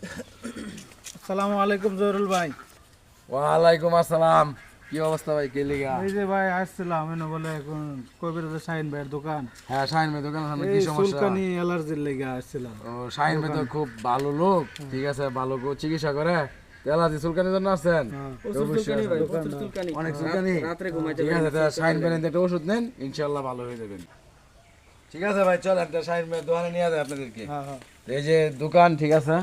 আসসালামু আলাইকুম জহুরুল ভাই। ওয়ালাইকুম আসসালাম। কি অবস্থা ভাই? কে লিগা? এই যে ভাই আসছিলাম এনে বলে এখন কবির শাহিন ভাইয়ের দোকান, হ্যাঁ, শাহিন ভাই দোকানের সামনে কি এই সমস্যা? চুলকানি অ্যালার্জির লেগে আসছিলাম। ও, শাহিন ভাই তো খুব ভালো লোক, ঠিক আছে, ভালো চিকিৎসা করে। তেলাজি চুলকানির জন্য আসছেন? অনেক চুলকানি, ঠিক আছে। তা শাহিন ভাই একটা ওষুধ নেন, ইনশাল্লাহ ভালো হয়ে যাবেন। ঠিক আছে ভাই, চলেন তা শাহিন ভাই দোকানে নিয়ে যায় আপনাদেরকে। এই যে দোকান, ঠিক আছে।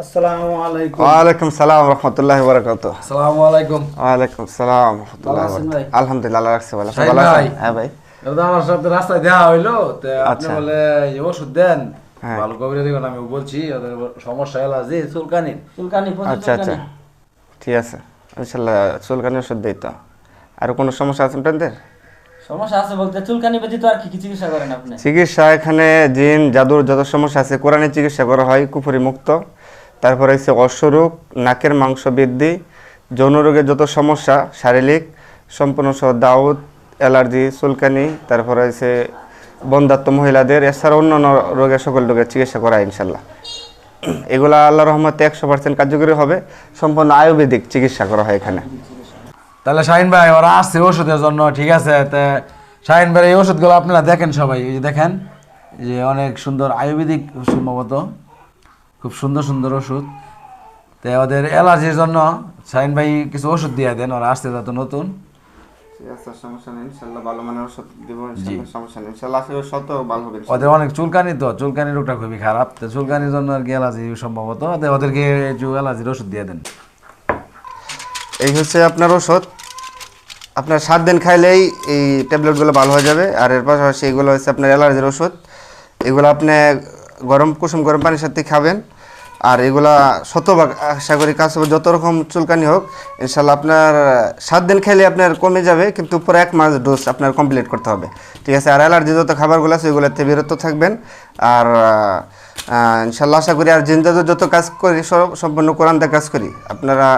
আসসালামু আলাইকুম। ওয়ালাইকুম সালাম রাহমাতুল্লাহি ওয়া বারাকাতুহু। আসসালামু আলাইকুম। ওয়ালাইকুম সালাম রাহমাতুল্লাহি ওয়া বারাকাতুহু। আলহামদুলিল্লাহ, আল্লাহ রাখছে ভালো। শাহিন ভালো ভাই। আছেন? হ্যাঁ ভাই। দাদা আমার সাথে রাস্তায় দেখা হইলো, তো আপনি আচ্ছা। বলে এই ওষুধ দেন, হ্যাঁ। ভালো কবিরা দেখুন। আমি বলছি ওদের সমস্যা অ্যালার্জি চুলকানি। আচ্ছা আচ্ছা, ঠিক আছে, ইনশাআল্লাহ চুলকানি ওষুধ দেই তো। আর কোনো সমস্যা আছে আপনাদের? সমস্যা আছে বলতে চুলকানি ব্যতীত আর কি কি চিকিৎসা করেন আপনি? চিকিৎসা এখানে জিন জাদুর যত সমস্যা আছে কোরআনের চিকিৎসা করা হয়, কুফরি মুক্ত। তারপরে হচ্ছে অশ্বরোগ, নাকের মাংস বৃদ্ধি, যৌন রোগের যত সমস্যা শারীরিক সম্পূর্ণ সহ, দাউদ, অ্যালার্জি, চুলকানি, তারপরে হচ্ছে বন্ধাত্ম মহিলাদের, এছাড়া অন্যান্য রোগের সকল রোগের চিকিৎসা করা হয় ইনশাল্লাহ। এগুলা আল্লাহ রহমতে 100% কার্যকরী হবে। সম্পূর্ণ আয়ুর্বেদিক চিকিৎসা করা হয় এখানে। তাহলে শাহিন ভাই ওরা আসছে ওষুধের জন্য, ঠিক আছে। তা শাহিন ভাই এই ওষুধগুলো আপনারা দেখেন সবাই, এই যে দেখেন, এই যে অনেক সুন্দর আয়ুর্বেদিক, সম্ভবত খুব সুন্দর সুন্দর ওষুধ। তো ওদের অ্যালার্জির জন্য শাহিন ভাই কিছু ওষুধ দিয়ে দেন, ওরা আসতে যত নতুন। সমস্যা নেই ইনশাআল্লাহ, ভালো মানের ওষুধ দেব ইনশাআল্লাহ, সমস্যা নেই ইনশাআল্লাহ, আসলে শত ভালো হবে ওদের অনেক চুলকানি, তো চুলকানি রোগটা খুবই খারাপ, তো চুলকানির জন্য আর কি অ্যালার্জি সম্ভবত, ওদেরকে একটু অ্যালার্জির ওষুধ দিয়ে দেন। এই হচ্ছে আপনার ওষুধ। আপনার 7 দিন খাইলেই এই ট্যাবলেটগুলো ভালো হয়ে যাবে। আর এর পাশাপাশি এগুলো হচ্ছে আপনার অ্যালার্জির ওষুধ। এগুলো আপনি কুসুম গরম পানির সাথে খাবেন। আর এগুলা শতভাগ আশা করি কাজ হবে। যত রকম চুলকানি হোক ইনশাল্লাহ আপনার 7 দিন খেলে আপনার কমে যাবে, কিন্তু পুরো 1 মাস ডোজ আপনার কমপ্লিট করতে হবে, ঠিক আছে। আর অ্যালার্জি যত খাবারগুলো আছে ওইগুলোতে বিরত থাকবেন। আর ইনশাল্লাহ আশা করি, আর জিনজাদুর যত কাজ করি সম্পূর্ণ কোরআন দিয়ে কাজ করি। আপনারা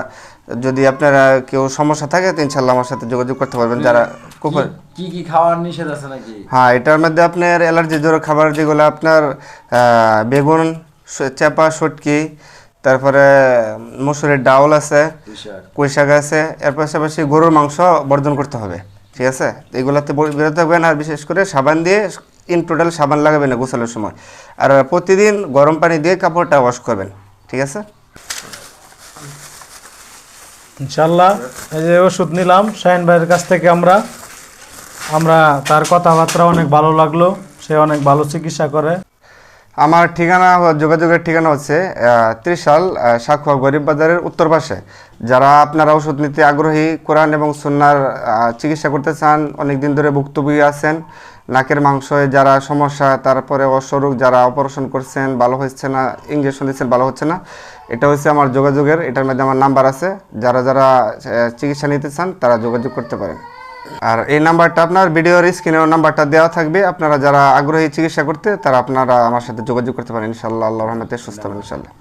যদি আপনারা কেউ সমস্যা থাকে তো ইনশাল্লাহ আমার সাথে যোগাযোগ করতে পারবেন। যারা কি কি খাওয়ার নিষেধ আছে নাকি? হ্যাঁ, এটার মধ্যে আপনার অ্যালার্জি জোর খাবার যেগুলো আপনার বেগুন, চাপা, শুটকি, তারপরে মসুরের ডাউল আছে, পুঁই শাক আছে। এর পাশাপাশি গরুর মাংস বর্জন করতে হবে, ঠিক আছে। এগুলোতে বিরত থাকবেন। আর বিশেষ করে সাবান দিয়ে, ইন টোটাল সাবান লাগাবেন না গোসলের সময়। আর প্রতিদিন গরম পানি দিয়ে কাপড়টা ওয়াশ করবেন, ঠিক আছে। ইনশাল্লাহ এই যে ওষুধ নিলাম শাহিন ভাইয়ের কাছ থেকে, আমরা তার কথাবার্তা অনেক ভালো লাগলো, সে অনেক ভালো চিকিৎসা করে। আমার ঠিকানা, যোগাযোগের ঠিকানা হচ্ছে ত্রিশাল সাকুয়া গরিব বাজারের উত্তর পাশে। যারা আপনারা ওষুধ নিতে আগ্রহী, কোরআন এবং সুন্নাহর চিকিৎসা করতে চান, অনেক দিন ধরে ভুক্তভোগী আছেন, নাকের মাংসে যারা সমস্যা, তারপরে অশ্বরোগ, যারা অপারেশন করছেন ভালো হচ্ছে না, ইঞ্জেকশন দিচ্ছেন ভালো হচ্ছে না, এটা হচ্ছে আমার যোগাযোগের, এটার মধ্যে আমার নাম্বার আছে। যারা যারা চিকিৎসা নিতে চান তারা যোগাযোগ করতে পারেন। আর এই নাম্বারটা আপনার ভিডিওর স্ক্রিনেও নাম্বারটা দেওয়া থাকবে। আপনারা যারা আগ্রহী চিকিৎসা করতে, তারা আপনারা আমার সাথে যোগাযোগ করতে পারেন ইনশাআল্লাহ। আল্লাহর রহমতে সুস্থ হবেন ইনশাআল্লাহ।